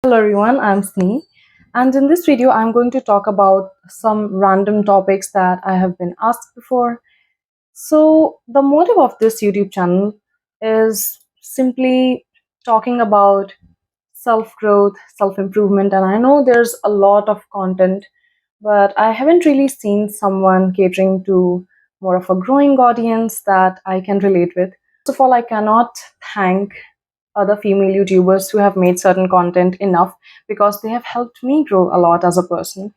Hello everyone, I'm Snee, and in this video I'm going to talk about some random topics that I have been asked before. So the motive of this YouTube channel is simply talking about self-growth, self-improvement, and I know there's a lot of content, but I haven't really seen someone catering to more of a growing audience that I can relate with. First of all, I cannot thank other female YouTubers who have made certain content enough because they have helped me grow a lot as a person.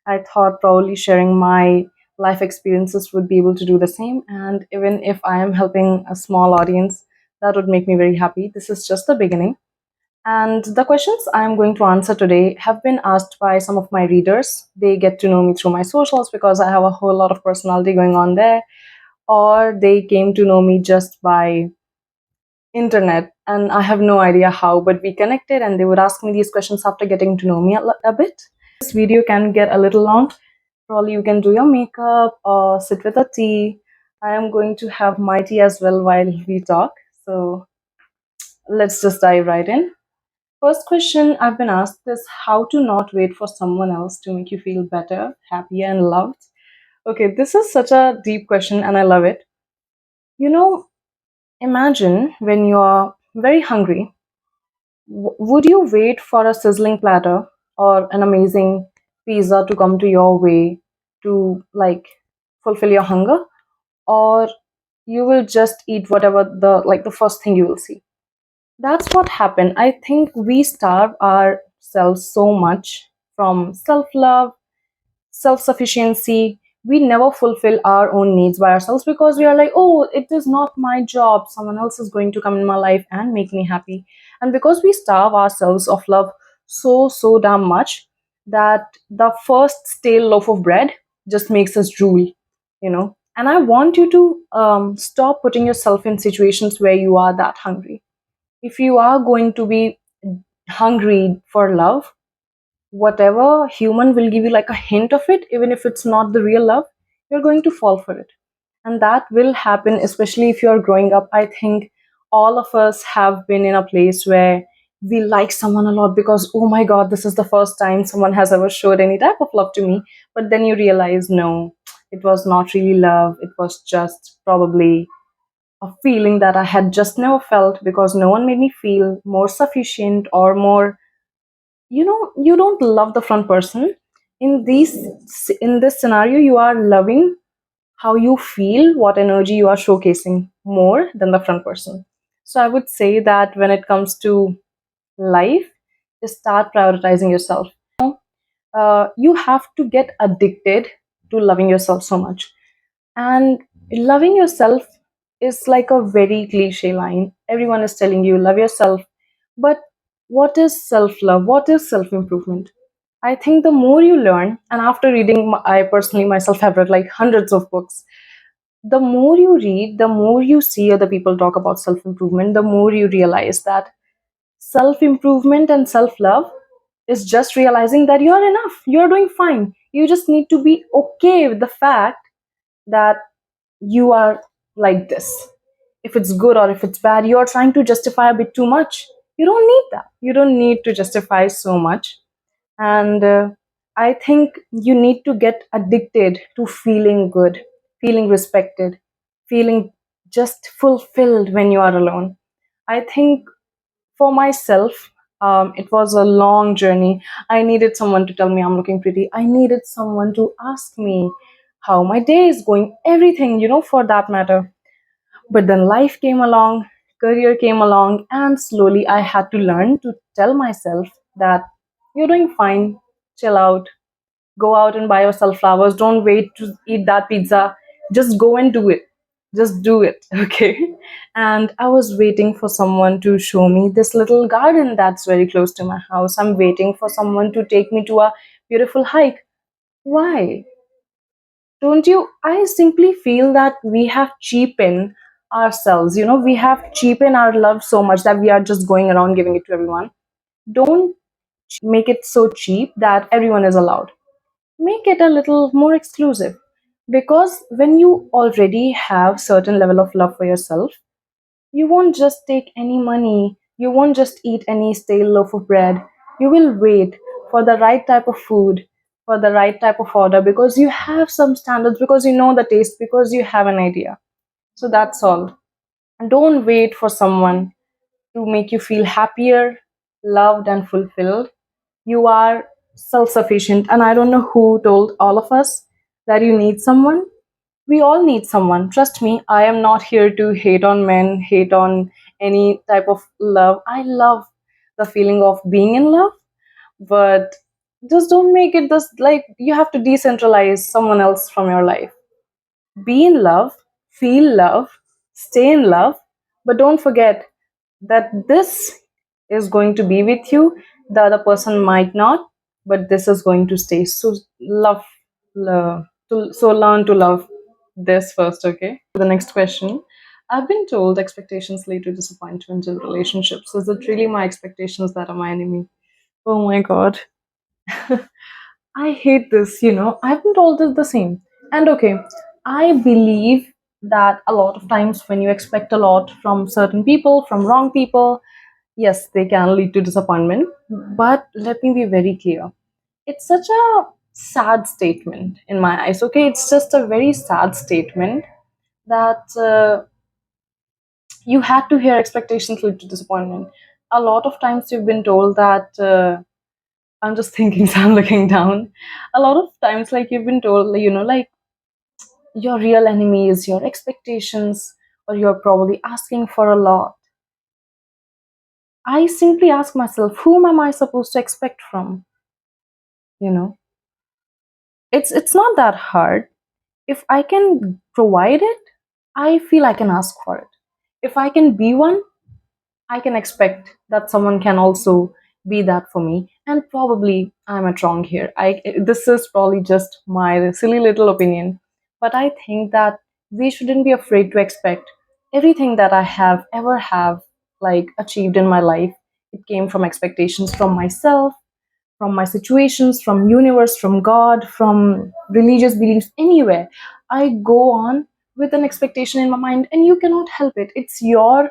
I thought probably sharing my life experiences would be able to do the same, and even if I am helping a small audience, that would make me very happy. This is just the beginning. And the questions I'm going to answer today have been asked by some of my readers. They get to know me through my socials because I have a whole lot of personality going on there, or they came to know me just by internet and I have no idea how, but we connected and they would ask me these questions after getting to know me a bit. This video can get a little long. Probably you can do your makeup or sit with a tea. I am going to have my tea as well while we talk. So let's just dive right in. First question I've been asked is how to not wait for someone else to make you feel better, happier, and loved. Okay, this is such a deep question and I love it. You know, imagine when you're very hungry. Would you wait for a sizzling platter or an amazing pizza to come to your way to fulfill your hunger, or you will just eat whatever the first thing you will see? That's what happened. I think we starve ourselves so much from self-love, self-sufficiency. We never fulfill our own needs by ourselves because we are like, oh, it is not my job, someone else is going to come in my life and make me happy. And because we starve ourselves of love so damn much that the first stale loaf of bread just makes us drool. And I want you to stop putting yourself in situations where you are that hungry. If you are going to be hungry for love, whatever human will give you like a hint of it, even if it's not the real love, you're going to fall for it. And that will happen, especially if you're growing up. I think all of us have been in a place where we like someone a lot because, oh my God, this is the first time someone has ever showed any type of love to me. But then you realize, no, it was not really love. It was just probably a feeling that I had just never felt because no one made me feel more sufficient or more, you don't love the front person. In this scenario, you are loving how you feel, what energy you are showcasing more than the front person. So I would say that when it comes to life, just start prioritizing yourself. You have to get addicted to loving yourself so much. And loving yourself is like a very cliche line. Everyone is telling you love yourself, but what is self love? What is self improvement? I think the more you learn, and after reading, I personally myself have read like hundreds of books. The more you read, the more you see other people talk about self improvement, the more you realize that self improvement and self love is just realizing that you're enough, you're doing fine. You just need to be okay with the fact that you are like this. If it's good or if it's bad, you're trying to justify a bit too much. You don't need that. You don't need to justify so much. And I think you need to get addicted to feeling good, feeling respected, feeling just fulfilled when you are alone. I think for myself, it was a long journey. I needed someone to tell me I'm looking pretty. I needed someone to ask me how my day is going, everything, for that matter. But then life came along, career came along, and slowly I had to learn to tell myself that you're doing fine, chill out, go out and buy yourself flowers. Don't wait to eat that pizza. Just go and do it. Just do it, okay? And I was waiting for someone to show me this little garden that's very close to my house. I'm waiting for someone to take me to a beautiful hike. Why? Don't you? I simply feel that we have cheapened ourselves. We have cheapened our love so much that we are just going around giving it to everyone. Don't make it so cheap that everyone is allowed. Make it a little more exclusive, because when you already have certain level of love for yourself, you won't just take any money, you won't just eat any stale loaf of bread, You will wait for the right type of food, for the right type of order, because you have some standards, because you know the taste, because you have an idea. So that's all. And don't wait for someone to make you feel happier, loved, and fulfilled. You are self sufficient. And I don't know who told all of us that you need someone. We all need someone. Trust me, I am not here to hate on men, hate on any type of love. I love the feeling of being in love, but just don't make it this like you have to decentralize someone else from your life. Be in love, feel love, stay in love, but don't forget that this is going to be with you. The other person might not, but this is going to stay. So so learn to love this first, okay? The next question. I've been told expectations lead to disappointment in relationships. Is it really my expectations that are my enemy? Oh my god. I hate this, I've been told the same. And okay, I believe that a lot of times when you expect a lot from certain people, from wrong people, yes, they can lead to disappointment. But let me be very clear. It's such a sad statement in my eyes, okay? It's just a very sad statement that you had to hear expectations lead to disappointment. A lot of times you've been told that. I'm just thinking, so I'm looking down. A lot of times, like you've been told, like your real enemy is your expectations, or you're probably asking for a lot. I simply ask myself, whom am I supposed to expect from? You know, it's not that hard. If I can provide it, I feel I can ask for it. If I can be one, I can expect that someone can also be that for me. And probably I'm at wrong here. This is probably just my silly little opinion, but I think that we shouldn't be afraid to expect everything that I have ever have like achieved in my life. It came from expectations from myself, from my situations, from universe, from God, from religious beliefs, anywhere. I go on with an expectation in my mind, and you cannot help it. It's your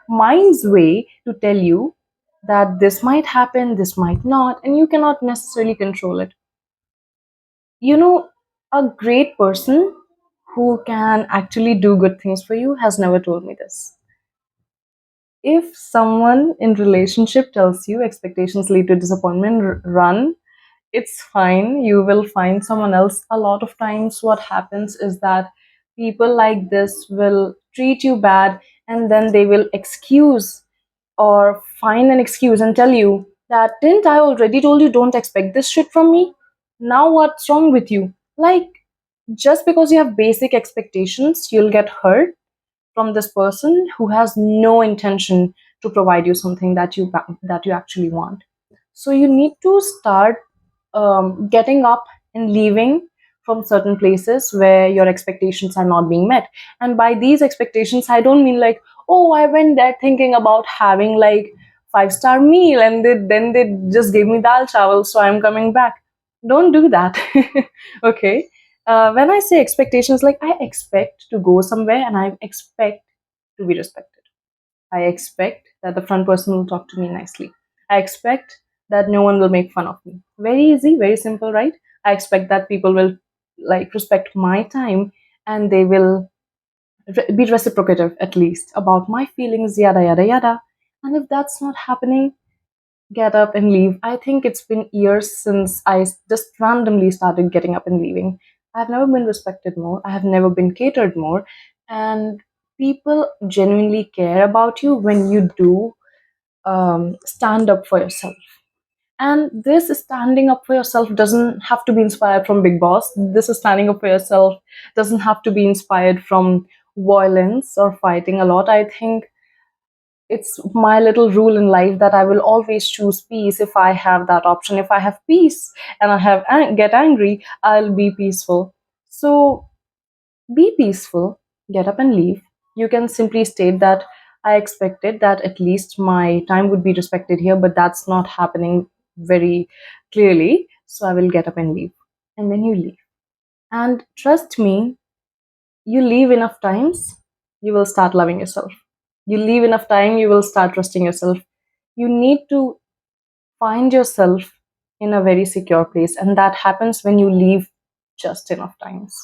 mind's way to tell you that this might happen, this might not, and you cannot necessarily control it. You know, a great person who can actually do good things for you has never told me this. If someone in relationship tells you expectations lead to disappointment, run. It's fine, you will find someone else. A lot of times what happens is that people like this will treat you bad, and then they will excuse or find an excuse and tell you that, didn't I already told you don't expect this shit from me? Now what's wrong with you? Like, just because you have basic expectations, you'll get hurt from this person who has no intention to provide you something that you actually want. So you need to start getting up and leaving from certain places where your expectations are not being met. And by these expectations, I don't mean like, oh, I went there thinking about having like five-star meal, and then they just gave me dal chawal, so I'm coming back. Don't do that. Okay. When I say expectations, like I expect to go somewhere and I expect to be respected. I expect that the front person will talk to me nicely. I expect that no one will make fun of me. Very easy, very simple, right? I expect that people will like respect my time, and they will be reciprocative at least about my feelings, yada yada yada. And if that's not happening, get up and leave. I think it's been years since just randomly started getting up and leaving. I've never been respected more. I have never been catered more. And people genuinely care about you when you do stand up for yourself. And this standing up for yourself doesn't have to be inspired from Big Boss. This is standing up for yourself doesn't have to be inspired from violence or fighting a lot. I think it's my little rule in life that I will always choose peace if I have that option. If I have peace and I have get angry, I'll be peaceful. So be peaceful, get up and leave. You can simply state that I expected that at least my time would be respected here, but that's not happening very clearly. So I will get up and leave. And then you leave. And trust me, you leave enough times, you will start loving yourself. You leave enough time, you will start trusting yourself. You need to find yourself in a very secure place, and that happens when you leave just enough times.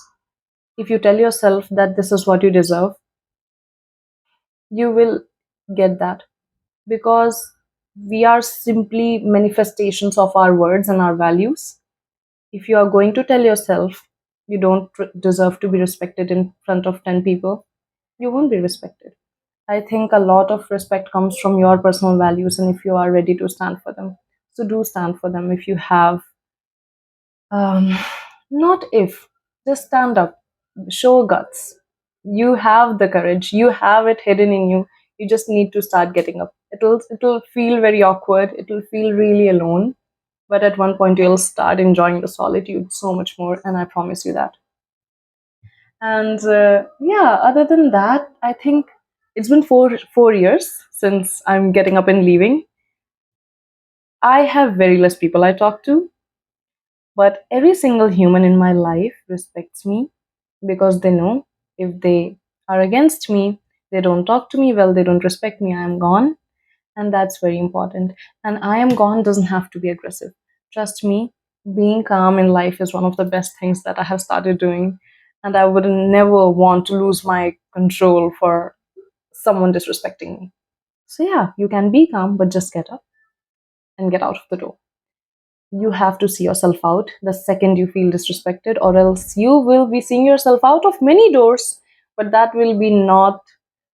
If you tell yourself that this is what you deserve, you will get that, because we are simply manifestations of our words and our values. If you are going to tell yourself you don't deserve to be respected in front of 10 people, you won't be respected. I think a lot of respect comes from your personal values, and if you are ready to stand for them, so do stand for them. If you have, um, not if, just stand up, show guts. You have the courage, you have it hidden in you. You just need to start getting up. It'll feel very awkward, it'll feel really alone, but at one point you'll start enjoying the solitude so much more, and I promise you that. And yeah, other than that, I think it's been four years since I'm getting up and leaving. I have very less people I talk to, but every single human in my life respects me, because they know if they are against me, they don't talk to me well, they don't respect me, I am gone. And that's very important. And I am gone doesn't have to be aggressive. Trust me, being calm in life is one of the best things that I have started doing. And I would never want to lose my control for someone disrespecting me. So, yeah, you can be calm, but just get up and get out of the door. You have to see yourself out the second you feel disrespected, or else you will be seeing yourself out of many doors, but that will be not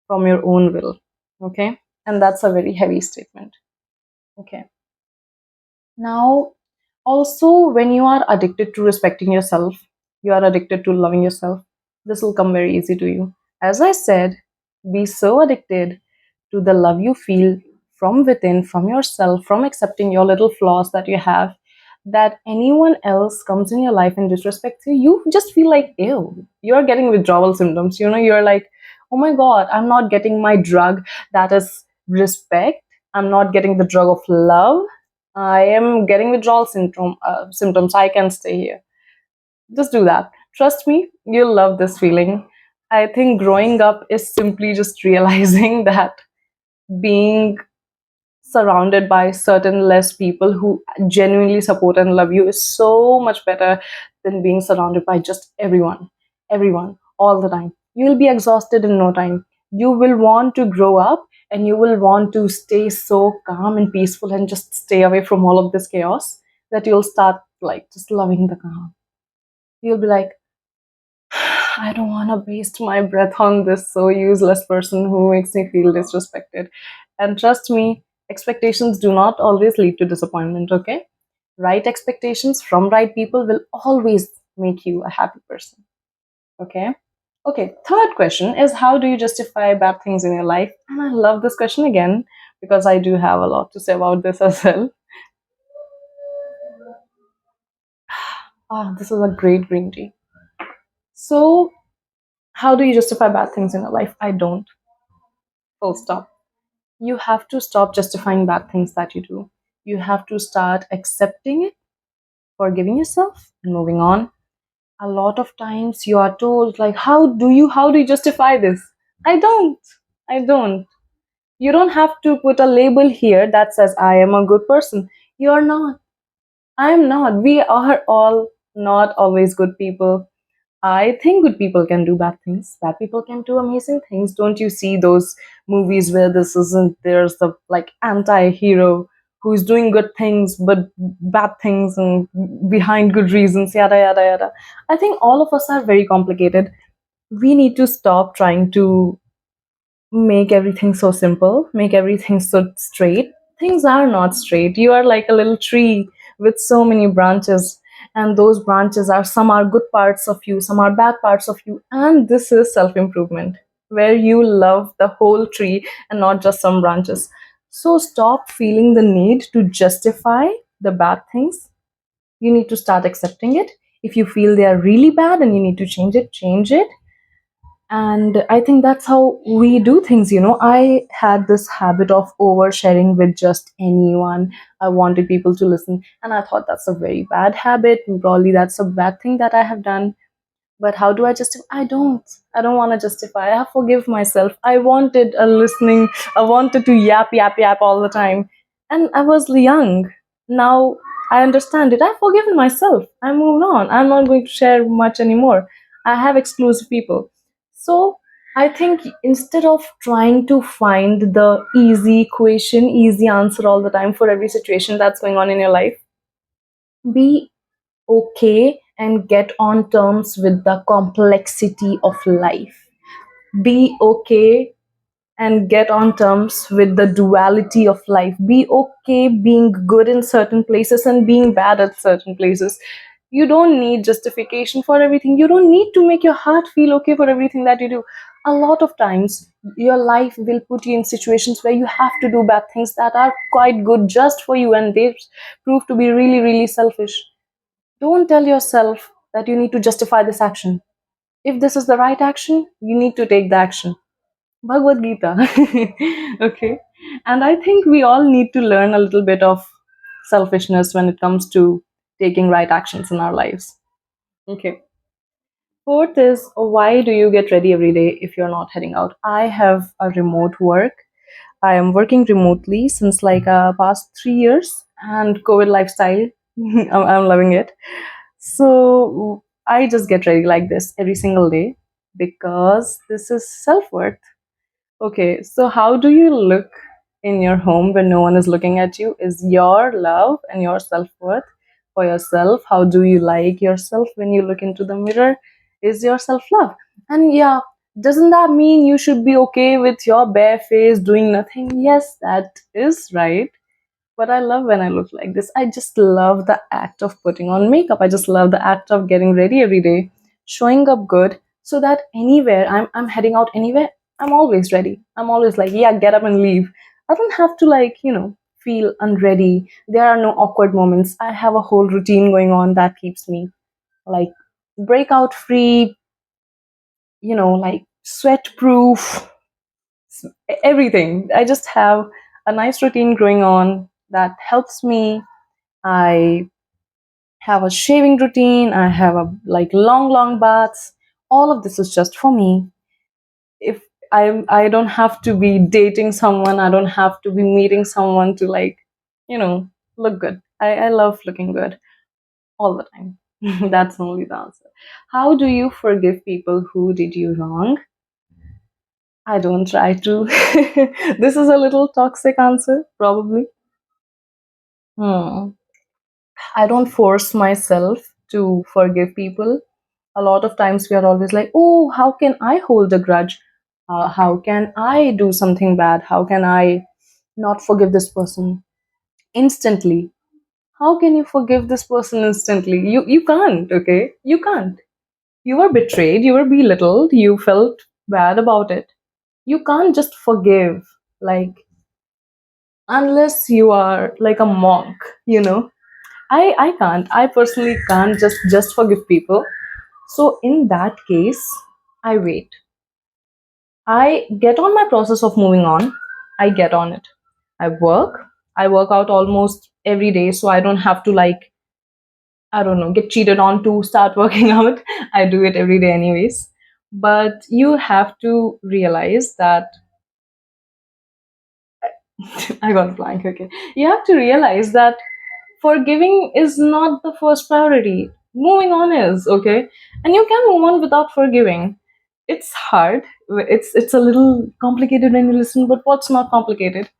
from your own will. Okay? And that's a very heavy statement. Okay. Now, also, when you are addicted to respecting yourself, you are addicted to loving yourself, this will come very easy to you. As I said, be so addicted to the love you feel from within, from yourself, from accepting your little flaws that you have, that anyone else comes in your life and disrespects you, you just feel like, ew, you're getting withdrawal symptoms. You're like, oh my God, I'm not getting my drug that is respect. I'm not getting the drug of love. I am getting withdrawal symptoms. I can stay here. Just do that. Trust me, you'll love this feeling. I think growing up is simply just realizing that being surrounded by certain less people who genuinely support and love you is so much better than being surrounded by just everyone, all the time. You'll be exhausted in no time. You will want to grow up, and you will want to stay so calm and peaceful and just stay away from all of this chaos, that you'll start like just loving the calm. You'll be like, I don't want to waste my breath on this so useless person who makes me feel disrespected. And trust me, expectations do not always lead to disappointment, okay? Right expectations from right people will always make you a happy person, okay? Okay, third question is, how do you justify bad things in your life? And I love this question again, because I do have a lot to say about this as well. Ah, this is a great green tea. So, how do you justify bad things in your life? I don't. Full stop. You have to stop justifying bad things that you do. You have to start accepting it, forgiving yourself, and moving on. A lot of times you are told, like, how do you justify this? I don't. I don't. You don't have to put a label here that says I am a good person. You're not. I am not. We are all not always good people. I think good people can do bad things. Bad people can do amazing things. Don't you see those movies where this isn't, there's the like anti-hero who's doing good things but bad things and behind good reasons, yada yada yada. I think all of us are very complicated. We need to stop trying to make everything so simple, make everything so straight. Things are not straight. You are like a little tree with so many branches, and those branches are, some are good parts of you, some are bad parts of you, and this is self improvement, where you love the whole tree and not just some branches. So stop feeling the need to justify the bad things. You need to start accepting it. If you feel they are really bad and you need to change it, change it. And I think that's how we do things. I had this habit of oversharing with just anyone. I wanted people to listen, and I thought that's a very bad habit. Probably that's a bad thing that I have done. But how do I justify? I don't want to justify. I have forgive myself. I wanted a listening. I wanted to yap yap yap all the time, and I was young. Now I understand it. I've forgiven myself. I moved on. I'm not going to share much anymore. I have exclusive people. So I think instead of trying to find the easy equation, easy answer all the time for every situation that's going on in your life, be okay and get on terms with the complexity of life. Be okay and get on terms with the duality of life. Be okay being good in certain places and being bad at certain places. You don't need justification for everything. You don't need to make your heart feel okay for everything that you do. A lot of times, your life will put you in situations where you have to do bad things that are quite good just for you, and they prove to be really, really selfish. Don't tell yourself that you need to justify this action. If this is the right action, you need to take the action. Bhagavad Gita. Okay. And I think we all need to learn a little bit of selfishness when it comes to taking right actions in our lives. Okay. Fourth is, why do you get ready every day if you're not heading out? I have a remote work. I am working remotely since like past 3 years, and COVID lifestyle. I'm loving it. So I just get ready like this every single day because this is self worth. Okay, so how do you look in your home when no one is looking at you? Is your love and your self worth for yourself? How do you like yourself when you look into the mirror? Is your self love? And yeah, doesn't that mean you should be okay with your bare face doing nothing? Yes, that is right. But I love when I look like this. I just love the act of putting on makeup. I just love the act of getting ready every day, showing up good, so that anywhere I'm heading out anywhere, I'm always ready. I'm always like, yeah, get up and leave. I don't have to like, feel unready. There are no awkward moments. I have a whole routine going on that keeps me like breakout free, like sweat proof, everything. I just have a nice routine going on that helps me. I have a shaving routine. I have a like long baths. All of this is just for me. If I don't have to be dating someone, I don't have to be meeting someone to like, you know, look good. I love looking good all the time. That's only the answer. How do you forgive people who did you wrong? I don't try to. This is a little toxic answer, probably. Hmm. I don't force myself to forgive people. A lot of times we are always like, oh, how can I hold a grudge? How can I do something bad? How can I not forgive this person instantly? How can you forgive this person instantly? You can't, okay? You can't. You were betrayed, you were belittled, you felt bad about it. You can't just forgive, like, unless you are like a monk, you know? I can't. I personally can't just forgive people. So in that case, I wait. I get on my process of moving on. I get on it. I work. I work out almost every day, so I don't have to like, I don't know, get cheated on to start working out. I do it every day anyways. But you have to realize that I got blank, okay. You have to realize that forgiving is not the first priority. Moving on is, okay? And you can move on without forgiving. It's hard. It's a little complicated when you listen, but what's not complicated?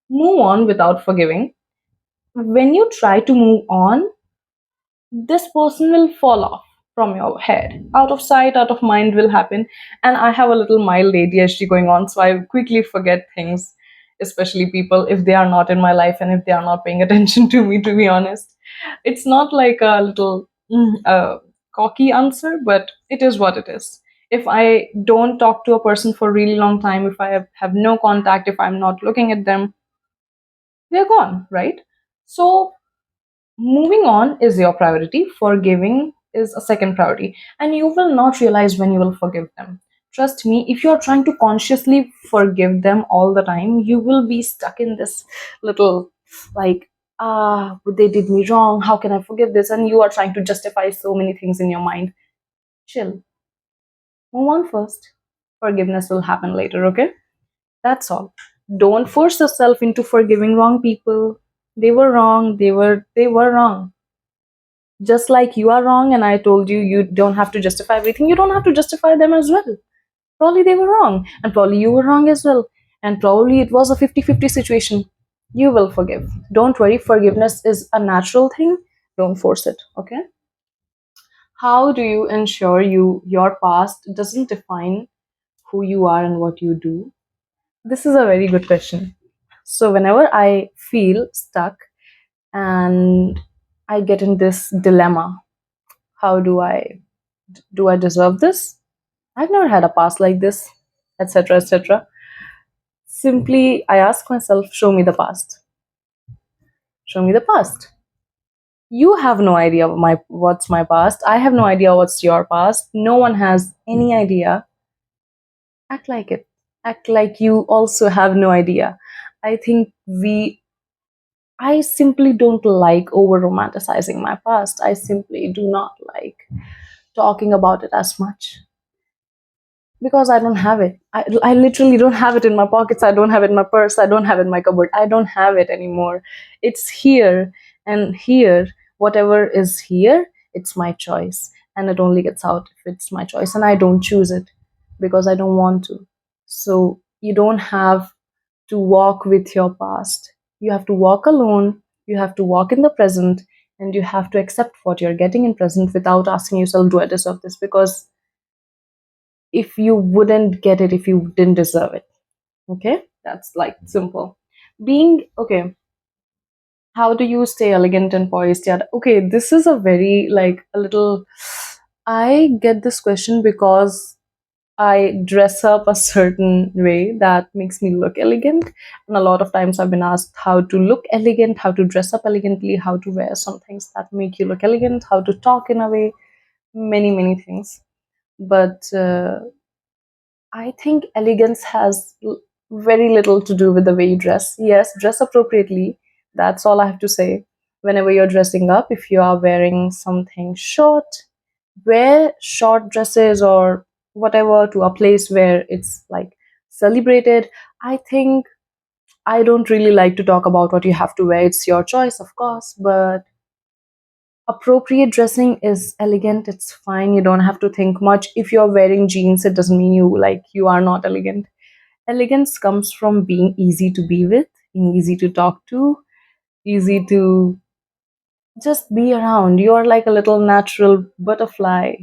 Move on without forgiving. When you try to move on, this person will fall off from your head. Out of sight, out of mind will happen. And I have a little mild ADHD going on, so I quickly forget things, especially people if they are not in my life and if they are not paying attention to me, to be honest. It's not like a little cocky answer, but it is what it is. If I don't talk to a person for a really long time, if I have no contact, if I'm not looking at them, they're gone, right? So moving on is your priority, forgiving is a second priority, and you will not realize when you will forgive them. Trust me, if you are trying to consciously forgive them all the time, you will be stuck in this little like, they did me wrong, how can I forgive this? And you are trying to justify so many things in your mind. Chill, move on first. Forgiveness will happen later, okay? That's all. Don't force yourself into forgiving wrong people. They were wrong. They were wrong. Just like you are wrong, and I told you you don't have to justify everything. You don't have to justify them as well. Probably they were wrong, and probably you were wrong as well, and probably it was a 50-50 situation. You will forgive. Don't worry, forgiveness is a natural thing. Don't force it, okay? How do you ensure your past doesn't define who you are and what you do? This is a very good question. So whenever I feel stuck and I get in this dilemma, how do I deserve this? I've never had a past like this, etc., etc. Simply, I ask myself, show me the past. Show me the past. You have no idea what's my past. I have no idea what's your past. No one has any idea. Act like it. Act like you also have no idea. I think I simply don't like over romanticizing my past. I simply do not like talking about it as much because I don't have it. I literally don't have it in my pockets. I don't have it in my purse. I don't have it in my cupboard. I don't have it anymore. It's here, and here, whatever is here, it's my choice. And it only gets out if it's my choice. And I don't choose it because I don't want to. So you don't have to walk with your past. You have to walk alone. You have to walk in the present. And you have to accept what you're getting in present without asking yourself, do I deserve this? Because if you wouldn't get it if you didn't deserve it. Okay, that's like simple. Being okay, how do you stay elegant and poised? Yeah, okay, this is a very like a little, I get this question because I dress up a certain way that makes me look elegant, and a lot of times I've been asked how to look elegant, how to dress up elegantly, how to wear some things that make you look elegant, how to talk in a way, many things. But I think elegance has very little to do with the way you dress. Yes, dress appropriately. That's all I have to say. Whenever you're dressing up, if you are wearing something short, wear short dresses or whatever to a place where it's like celebrated. I think I don't really like to talk about what you have to wear. It's your choice, of course, but appropriate dressing is elegant. It's fine. You don't have to think much. If you're wearing jeans, it doesn't mean you are not elegant. Elegance comes from being easy to be with, being easy to talk to, easy to just be around. You are like a little natural butterfly.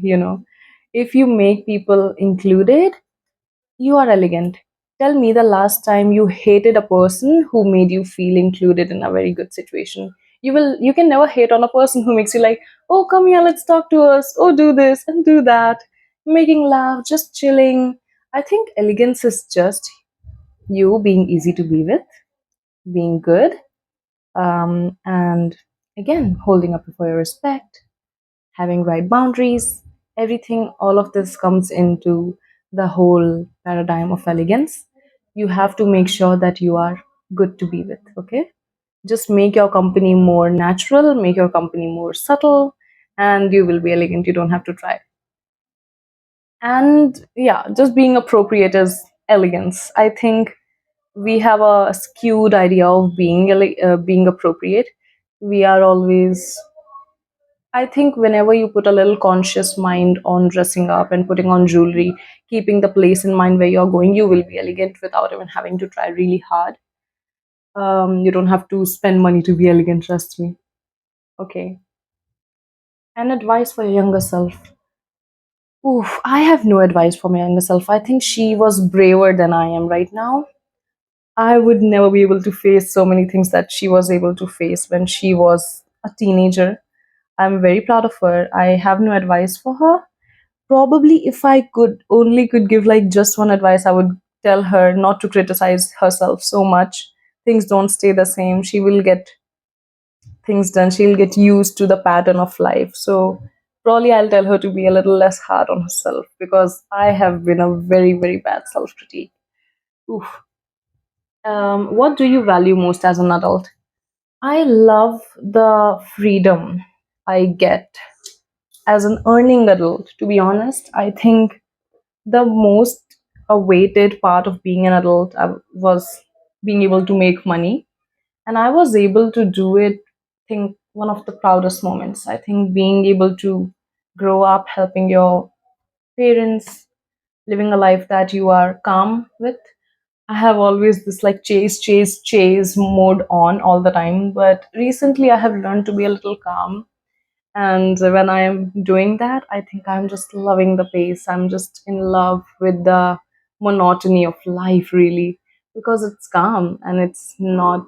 If you make people included, you are elegant. Tell me the last time you hated a person who made you feel included in a very good situation. You can never hate on a person who makes you like, oh, come here, let's talk to us, oh, do this and do that, making laugh, just chilling. I think elegance is just you being easy to be with, being good, and again, holding up for your respect, having right boundaries, everything, all of this comes into the whole paradigm of elegance. You have to make sure that you are good to be with, okay? Just make your company more natural, make your company more subtle, and you will be elegant. You don't have to try. And yeah, just being appropriate is elegance. I think we have a skewed idea of being appropriate. We are always, I think, whenever you put a little conscious mind on dressing up and putting on jewelry, keeping the place in mind where you're going, you will be elegant without even having to try really hard. You don't have to spend money to be elegant, trust me. Okay. And advice for your younger self. Oof, I have no advice for my younger self. I think she was braver than I am right now. I would never be able to face so many things that she was able to face when she was a teenager. I'm very proud of her. I have no advice for her. Probably if I could give like just one advice, I would tell her not to criticize herself so much. Things don't stay the same. She will get things done. She'll get used to the pattern of life. So probably I'll tell her to be a little less hard on herself because I have been a very bad self critique. Oof. What do you value most as an adult? I love the freedom I get as an earning adult. To be honest, I think the most awaited part of being an adult was being able to make money. and I was able to do it. I think one of the proudest moments. I think being able to grow up helping your parents, living a life that you are calm with. I have always this like chase, chase, chase mode on all the time, but recently I have learned to be a little calm. And when I am doing that, I think I'm just loving the pace. I'm just in love with the monotony of life, really, because it's calm and it's not.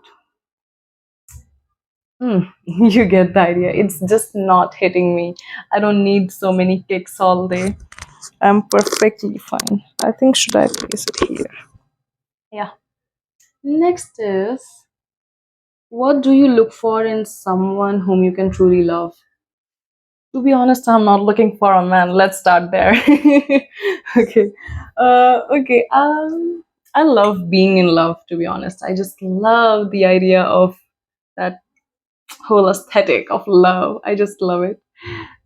You get the idea. It's just not hitting me. I don't need so many kicks all day. I'm perfectly fine. I think should I place it here? Yeah. Next is, what do you look for in someone whom you can truly love? To be honest, I'm not looking for a man. Let's start there. Okay. Okay. I love being in love, to be honest. I just love the idea of that whole aesthetic of love. I just love it.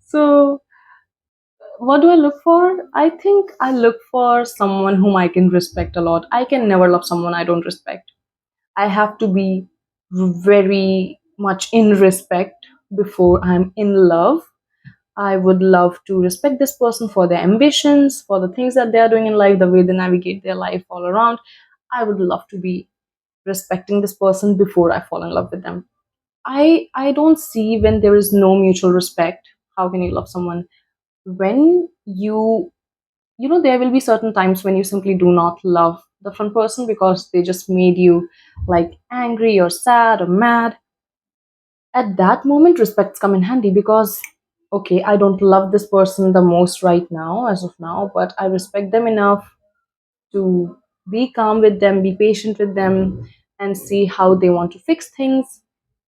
So, what do I look for? I think I look for someone whom I can respect a lot. I can never love someone I don't respect. I have to be very much in respect before I'm in love. I would love to respect this person for their ambitions, for the things that they are doing in life, the way they navigate their life all around. I would love to be respecting this person before I fall in love with them. I don't see when there is no mutual respect, how can you love someone? When there will be certain times when you simply do not love the front person because they just made you like angry or sad or mad. At that moment respects come in handy because okay, I don't love this person the most right now as of now, but I respect them enough to be calm with them, be patient with them, and see how they want to fix things,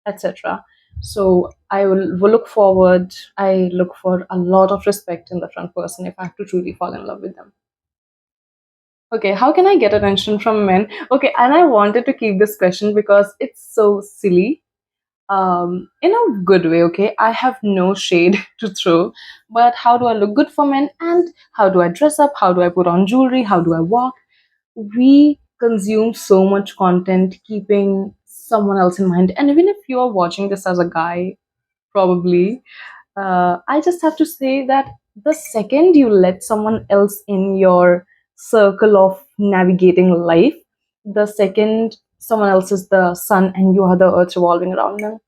etc. So will look forward. I look for a lot of respect in the front person if I have to truly fall in love with them. Okay, how can I get attention from men? Okay, and I wanted to keep this question because it's so silly. In a good way, okay? I have no shade to throw, but how do I look good for men and how do I dress up? How do I put on jewelry? How do I walk? We consume so much content keeping someone else in mind. And even if you are watching this as a guy, probably I just have to say that the second you let someone else in your circle of navigating life, the second someone else is the sun and you are the earth revolving around them,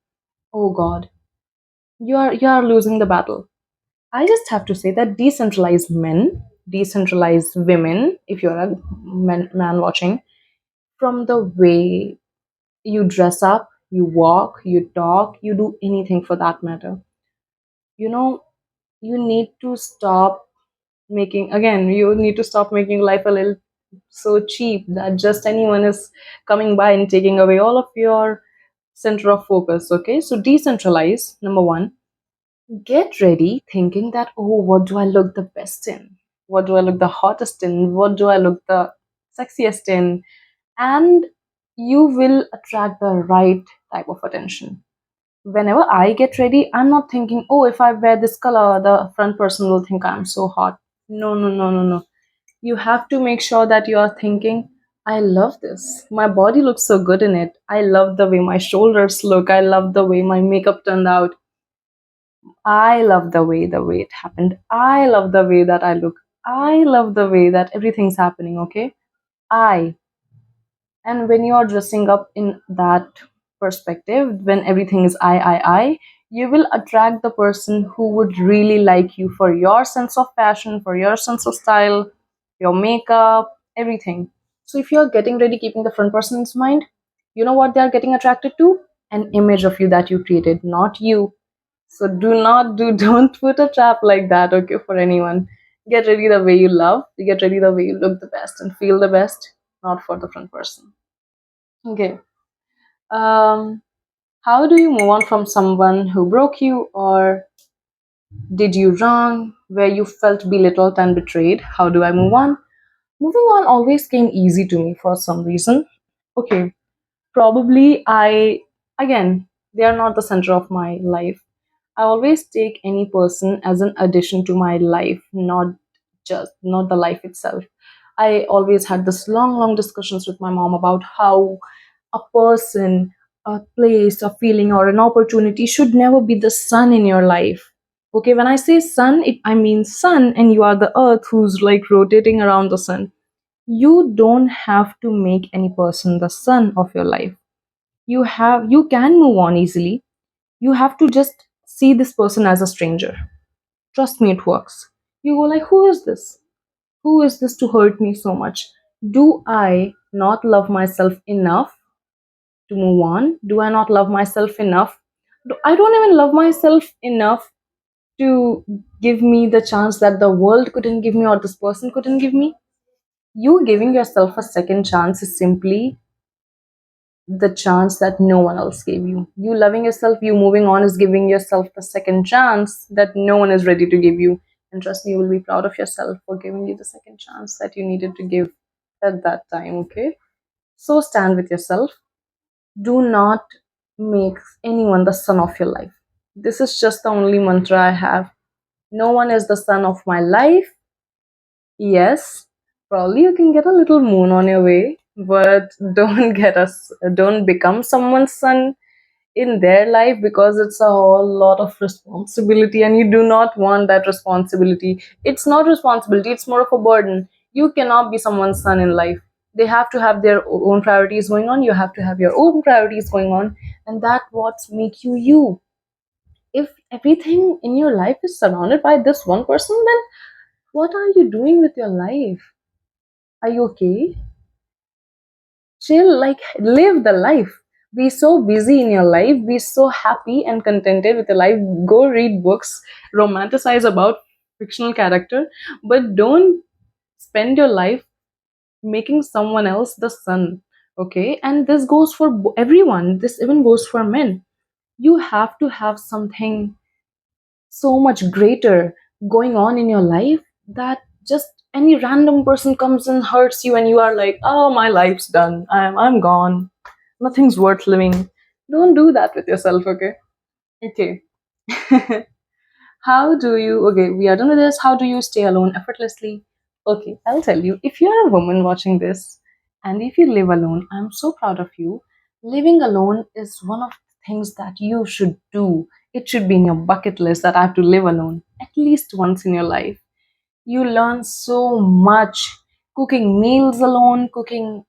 oh god, you are losing the battle. I just have to say that decentralized men, decentralized women, if you're a man watching, from the way you dress up, you walk, you talk, you do anything for that matter. You know, you need to stop you need to stop making life a little so cheap that just anyone is coming by and taking away all of your center of focus. Okay, so decentralize, number one. Get ready thinking that, oh, what do I look the best in? What do I look the hottest in? What do I look the sexiest in? And you will attract the right type of attention. Whenever I get ready, I'm not thinking, oh, if I wear this color, the front person will think I'm so hot. No, no, no, no, no. You have to make sure that you are thinking, I love this. My body looks so good in it. I love the way my shoulders look. I love the way my makeup turned out. I love the way it happened. I love the way that I look. I love the way that everything's happening, okay? I And when you are dressing up in that perspective, when everything is I, you will attract the person who would really like you for your sense of fashion, for your sense of style, your makeup, everything. So if you're getting ready, keeping the front person's mind, you know what they're getting attracted to? An image of you that you created, not you. So don't put a trap like that, okay, for anyone. Get ready the way you love, get ready the way you look the best and feel the best, not for the front person. Okay. Um, how do you move on from someone who broke you or did you wrong, where you felt belittled and betrayed? How do I move on? Moving on always came easy to me for some reason. Okay, probably again, they are not the center of my life. I always take any person as an addition to my life, not the life itself. I always had this long, long discussions with my mom about how a person, a place, a feeling, or an opportunity should never be the sun in your life. Okay, when I say sun, I mean sun, and you are the earth who's like rotating around the sun. You don't have to make any person the sun of your life. You can move on easily. You have to just see this person as a stranger. Trust me, it works. You go like, who is this? Who is this to hurt me so much? Do I not love myself enough to move on? Do I not love myself enough? I don't even love myself enough to give me the chance that the world couldn't give me or this person couldn't give me. You giving yourself a second chance is simply the chance that no one else gave you. You loving yourself, you moving on is giving yourself the second chance that no one is ready to give you. And trust me, you will be proud of yourself for giving you the second chance that you needed to give at that time, okay? So stand with yourself. Do not make anyone the son of your life. This is just the only mantra I have. No one is the son of my life. Yes, probably you can get a little moon on your way, but don't become someone's son in their life, because it's a whole lot of responsibility and you do not want that responsibility. It's not responsibility, it's more of a burden. You cannot be someone's son in life. They have to have their own priorities going on, you have to have your own priorities going on, and that what make you you. If everything in your life is surrounded by this one person, then what are you doing with your life? Are you okay? Chill, like live the life. Be so busy in your life, be so happy and contented with your life. Go read books, romanticize about fictional character, but don't spend your life making someone else the sun. Okay, and this goes for everyone, this even goes for men. You have to have something so much greater going on in your life that just any random person comes and hurts you and you are like, oh, my life's done, I'm gone, nothing's worth living. Don't do that with yourself, okay? Okay. How do you, okay, we are done with this. How do you stay alone effortlessly? Okay, I'll tell you. If you're a woman watching this and if you live alone, I'm so proud of you. Living alone is one of the things that you should do. It should be in your bucket list that I have to live alone at least once in your life. You learn so much cooking meals alone, cooking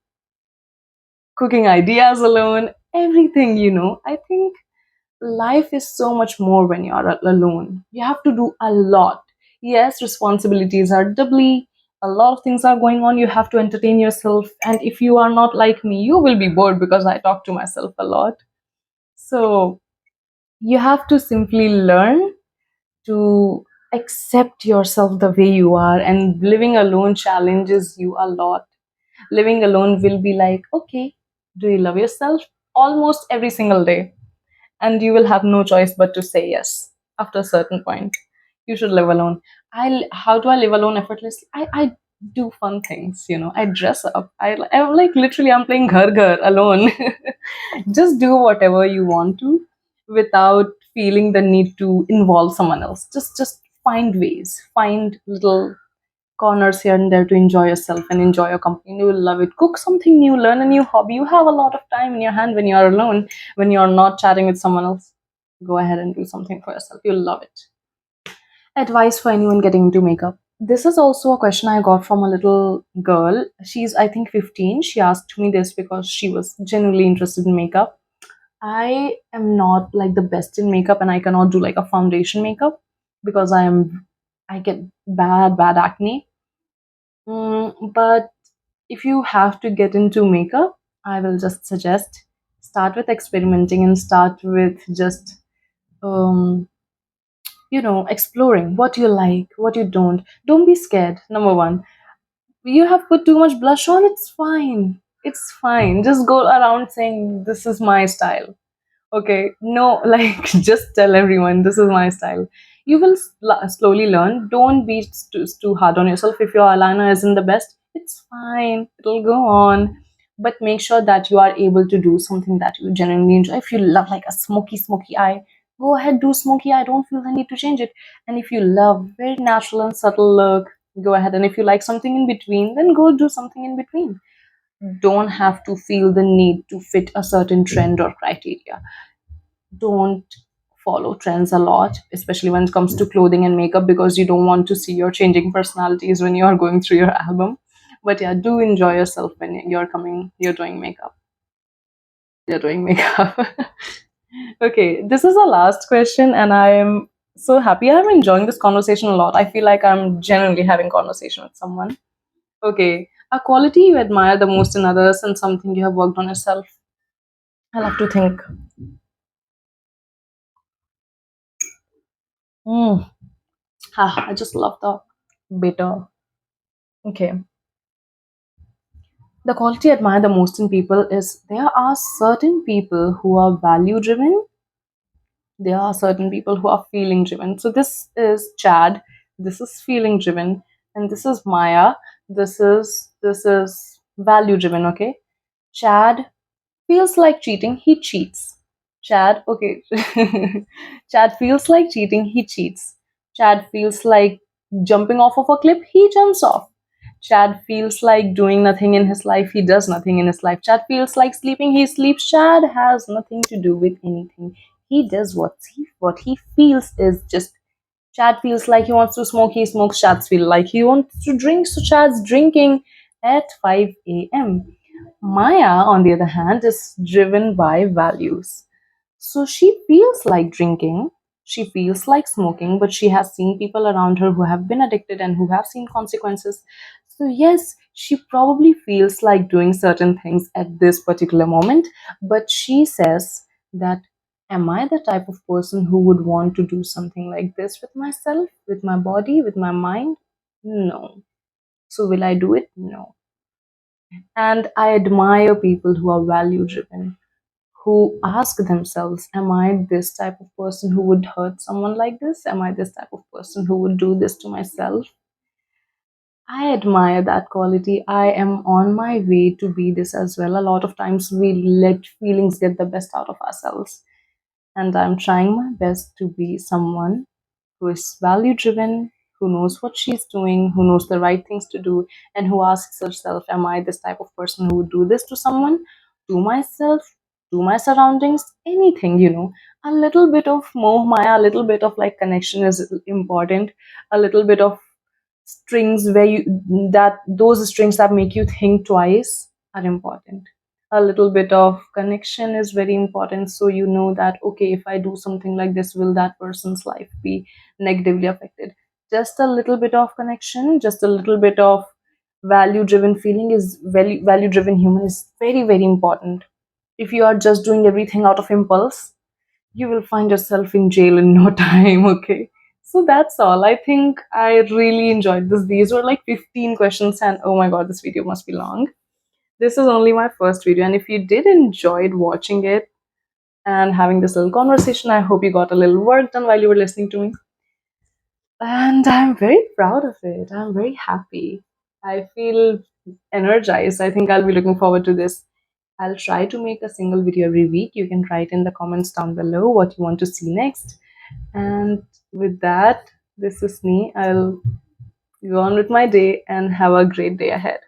ideas alone, everything, I think life is so much more when you are alone. You have to do a lot. Yes, responsibilities are doubly, a lot of things are going on. You have to entertain yourself. And if you are not like me, you will be bored because I talk to myself a lot. So you have to simply learn to accept yourself the way you are. And living alone challenges you a lot. Living alone will be like, okay, do you love yourself? Almost every single day, and you will have no choice but to say yes after a certain point. You should live alone. How do I live alone effortlessly? I do fun things, I dress up. I'm like literally I'm playing ghar ghar alone. Just do whatever you want to without feeling the need to involve someone else. Just find ways, find little corners here and there to enjoy yourself and enjoy your company. You will love it. Cook something new, learn a new hobby. You have a lot of time in your hand when you are alone, when you're not chatting with someone else. Go ahead and do something for yourself. You'll love it. Advice for anyone getting into makeup. This is also a question I got from a little girl. She's, I think, 15. She asked me this because she was genuinely interested in makeup. I am not like the best in makeup and I cannot do like a foundation makeup because I get bad acne. But if you have to get into makeup, I will just suggest start with experimenting and start with just um, exploring what you like, what you don't. Don't be scared. Number one, you have put too much blush on. It's fine. It's fine. Just go around saying this is my style. Okay, no, like just tell everyone this is my style. You will slowly learn. Don't be too hard on yourself. If your eyeliner isn't the best, it's fine, it'll go on. But make sure that you are able to do something that you genuinely enjoy. If you love like a smoky eye, go ahead, do smoky eye. Don't feel the need to change it. And if you love very natural and subtle look, go ahead. And if you like something in between, then go do something in between. don't have to feel the need to fit a certain trend or criteria. Don't follow trends a lot, especially when it comes to clothing and makeup, because you don't want to see your changing personalities when you are going through your album. But yeah, do enjoy yourself when you're doing makeup. You're doing makeup. Okay, this is the last question, and I am so happy. I'm enjoying this conversation a lot. I feel like I'm genuinely having conversation with someone. Okay, a quality you admire the most in others and something you have worked on yourself. I'll have to think. Mm. I just love the bitter. Okay. The quality I admire the most in people is there are certain people who are value driven, there are certain people who are feeling driven. So this is Chad, this is feeling driven, and this is Maya. This is value driven, okay? Chad feels like cheating, he cheats. Chad, okay. Chad feels like cheating, he cheats. Chad feels like jumping off of a cliff, he jumps off. Chad feels like doing nothing in his life, he does nothing in his life. Chad feels like sleeping, he sleeps. Chad has nothing to do with anything. He does what he feels is just. Chad feels like he wants to smoke, he smokes. Chad feels like he wants to drink, so Chad's drinking at 5 a.m. Maya, on the other hand, is driven by values. So she feels like drinking, she feels like smoking, but she has seen people around her who have been addicted and who have seen consequences. So, yes, she probably feels like doing certain things at this particular moment, but she says that, am I the type of person who would want to do something like this with myself, with my body, with my mind? No. So, will I do it? No. And I admire people who are value driven, who ask themselves, am I this type of person who would hurt someone like this? Am I this type of person who would do this to myself? I admire that quality. I am on my way to be this as well. A lot of times we let feelings get the best out of ourselves. And I'm trying my best to be someone who is value driven, who knows what she's doing, who knows the right things to do, and who asks herself, am I this type of person who would do this to someone, to myself, to my surroundings, anything. A little bit of moh maya, a little bit of like connection is important, a little bit of strings where those strings that make you think twice are important. A little bit of connection is very important, so you know that, okay, if I do something like this, will that person's life be negatively affected? Just a little bit of connection, just a little bit of value driven feeling is value driven human is very, very important. If you are just doing everything out of impulse, you will find yourself in jail in no time. Okay, so that's all. I think I really enjoyed this. These were like 15 questions, and oh my god, this video must be long. This is only my first video, and if you did enjoyed watching it and having this little conversation, I hope you got a little work done while you were listening to me. And I'm very proud of it. I'm very happy. I feel energized. I think I'll be looking forward to this. I'll try to make a single video every week. You can write in the comments down below what you want to see next. And with that, this is me. I'll go on with my day and have a great day ahead.